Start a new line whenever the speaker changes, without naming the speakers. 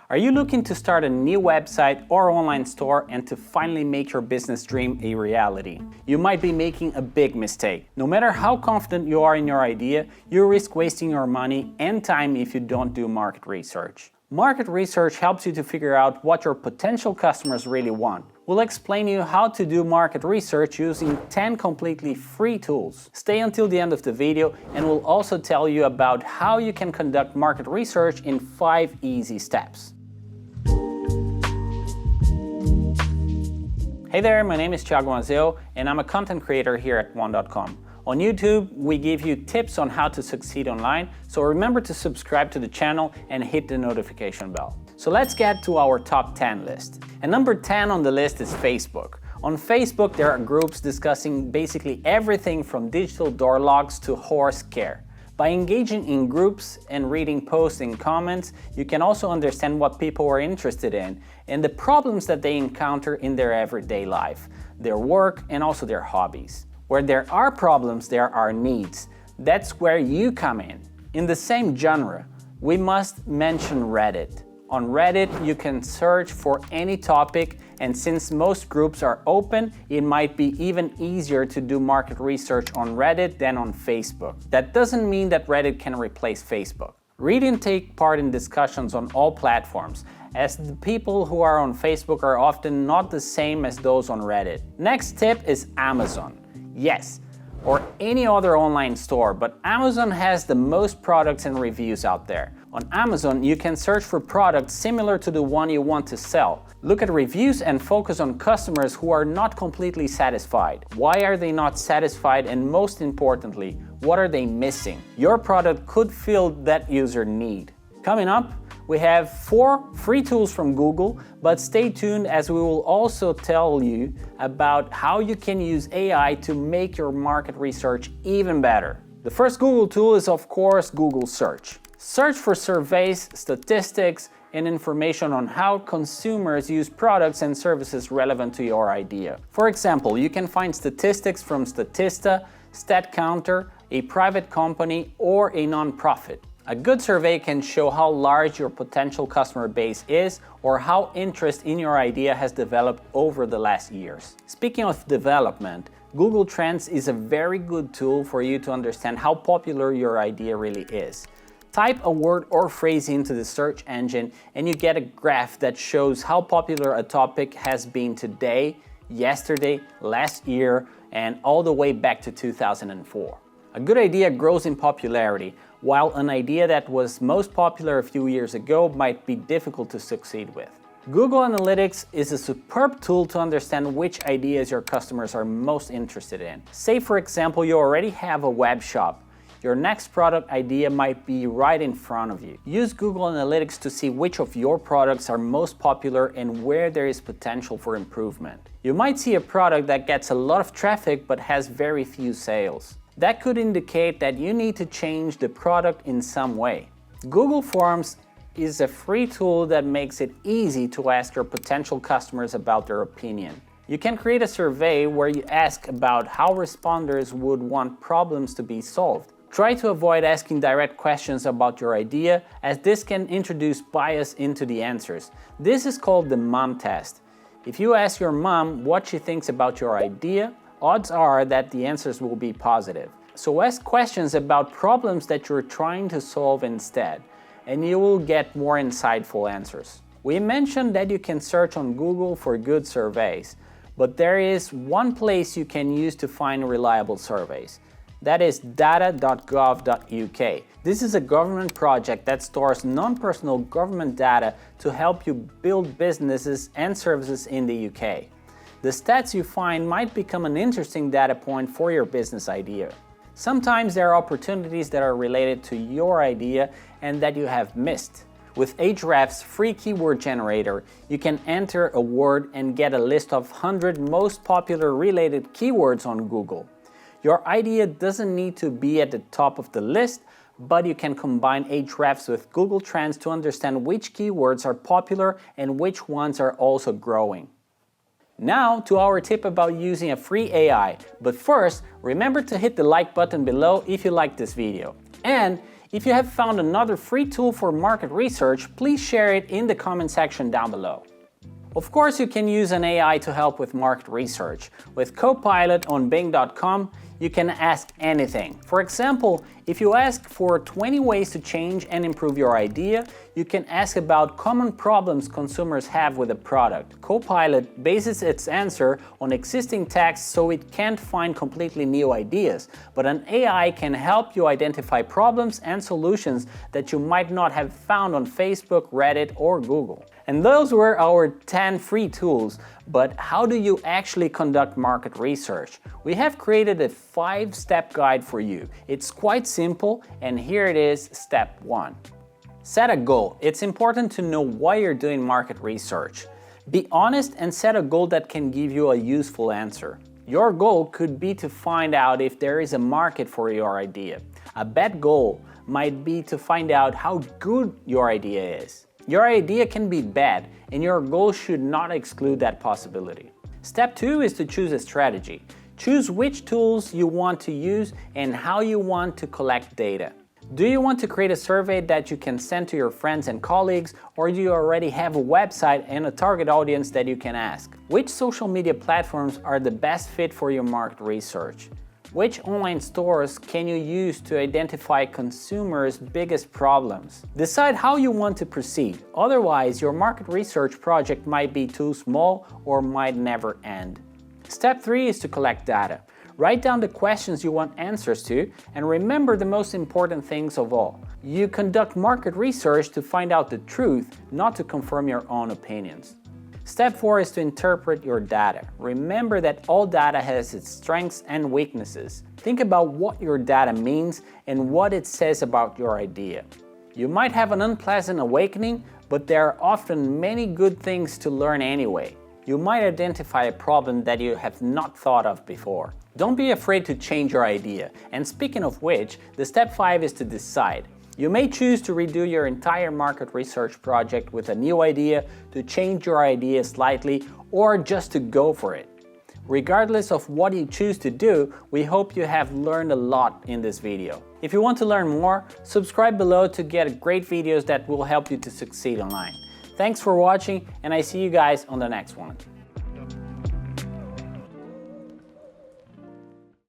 Are you looking to start a new website or online store and to finally make your business dream a reality? You might be making a big mistake. No matter how confident you are in your idea, you risk wasting your money and time if you don't do market research. Market research helps you to figure out what your potential customers really want. We'll explain you how to do market research using 10 completely free tools. Stay until the end of the video and we'll also tell you about how you can conduct market research in 5 easy steps. Hey there, my name is Thiago Mazeo and I'm a content creator here at One.com. On YouTube, we give you tips on how to succeed online, so remember to subscribe to the channel and hit the notification bell. So let's get to our top 10 list. And number 10 on the list is Facebook. On Facebook, there are groups discussing basically everything from digital door locks to horse care. By engaging in groups and reading posts and comments, you can also understand what people are interested in and the problems that they encounter in their everyday life, their work, and also their hobbies. Where there are problems, there are needs. That's where you come in. In the same genre, we must mention Reddit. On Reddit, you can search for any topic, and since most groups are open, it might be even easier to do market research on Reddit than on Facebook. That doesn't mean that Reddit can replace Facebook. Read and take part in discussions on all platforms, as the people who are on Facebook are often not the same as those on Reddit. Next tip is Amazon. Yes, or any other online store, but Amazon has the most products and reviews out there. On Amazon, you can search for products similar to the one you want to sell. Look at reviews and focus on customers who are not completely satisfied. Why are they not satisfied, and most importantly, what are they missing? Your product could fill that user need. Coming up, we have 4 free tools from Google, but stay tuned as we will also tell you about how you can use AI to make your market research even better. The first Google tool is, of course, Google Search. Search for surveys, statistics, and information on how consumers use products and services relevant to your idea. For example, you can find statistics from Statista, StatCounter, a private company, or a nonprofit. A good survey can show how large your potential customer base is or how interest in your idea has developed over the last years. Speaking of development, Google Trends is a very good tool for you to understand how popular your idea really is. Type a word or phrase into the search engine and you get a graph that shows how popular a topic has been today, yesterday, last year, and all the way back to 2004. A good idea grows in popularity, while an idea that was most popular a few years ago might be difficult to succeed with. Google Analytics is a superb tool to understand which ideas your customers are most interested in. Say, for example, you already have a web shop. Your next product idea might be right in front of you. Use Google Analytics to see which of your products are most popular and where there is potential for improvement. You might see a product that gets a lot of traffic but has very few sales. That could indicate that you need to change the product in some way. Google Forms is a free tool that makes it easy to ask your potential customers about their opinion. You can create a survey where you ask about how responders would want problems to be solved. Try to avoid asking direct questions about your idea, as this can introduce bias into the answers. This is called the mom test. If you ask your mom what she thinks about your idea, odds are that the answers will be positive. So ask questions about problems that you're trying to solve instead, and you will get more insightful answers. We mentioned that you can search on Google for good surveys, but there is one place you can use to find reliable surveys. That is data.gov.uk. This is a government project that stores non-personal government data to help you build businesses and services in the UK. The stats you find might become an interesting data point for your business idea. Sometimes there are opportunities that are related to your idea and that you have missed. With Ahrefs' free keyword generator, you can enter a word and get a list of 100 most popular related keywords on Google. Your idea doesn't need to be at the top of the list, but you can combine Ahrefs with Google Trends to understand which keywords are popular and which ones are also growing. Now to our tip about using a free AI, but first remember to hit the like button below if you like this video. And If you have found another free tool for market research, please share it in the comment section down below. Of course, you can use an AI to help with market research. With Copilot on Bing.com, you can ask anything. For example, if you ask for 20 ways to change and improve your idea, you can ask about common problems consumers have with a product. Copilot bases its answer on existing text, so it can't find completely new ideas, but an AI can help you identify problems and solutions that you might not have found on Facebook, Reddit, or Google. And those were our 10 free tools, but how do you actually conduct market research? We have created a 5-step guide for you. It's quite simple, and here it is, step 1. Set a goal. It's important to know why you're doing market research. Be honest and set a goal that can give you a useful answer. Your goal could be to find out if there is a market for your idea. A bad goal might be to find out how good your idea is. Your idea can be bad, and your goal should not exclude that possibility. Step 2 is to choose a strategy. Choose which tools you want to use and how you want to collect data. Do you want to create a survey that you can send to your friends and colleagues, or do you already have a website and a target audience that you can ask? Which social media platforms are the best fit for your market research? Which online stores can you use to identify consumers' biggest problems? Decide how you want to proceed. Otherwise, your market research project might be too small or might never end. Step 3 is to collect data. Write down the questions you want answers to, and remember the most important things of all. You conduct market research to find out the truth, not to confirm your own opinions. Step 4 is to interpret your data. Remember that all data has its strengths and weaknesses. Think about what your data means and what it says about your idea. You might have an unpleasant awakening, but there are often many good things to learn anyway. You might identify a problem that you have not thought of before. Don't be afraid to change your idea. And speaking of which, the step 5 is to decide. You may choose to redo your entire market research project with a new idea, to change your idea slightly, or just to go for it. Regardless of what you choose to do, we hope you have learned a lot in this video. If you want to learn more, subscribe below to get great videos that will help you to succeed online. Thanks for watching, and I see you guys on the next one.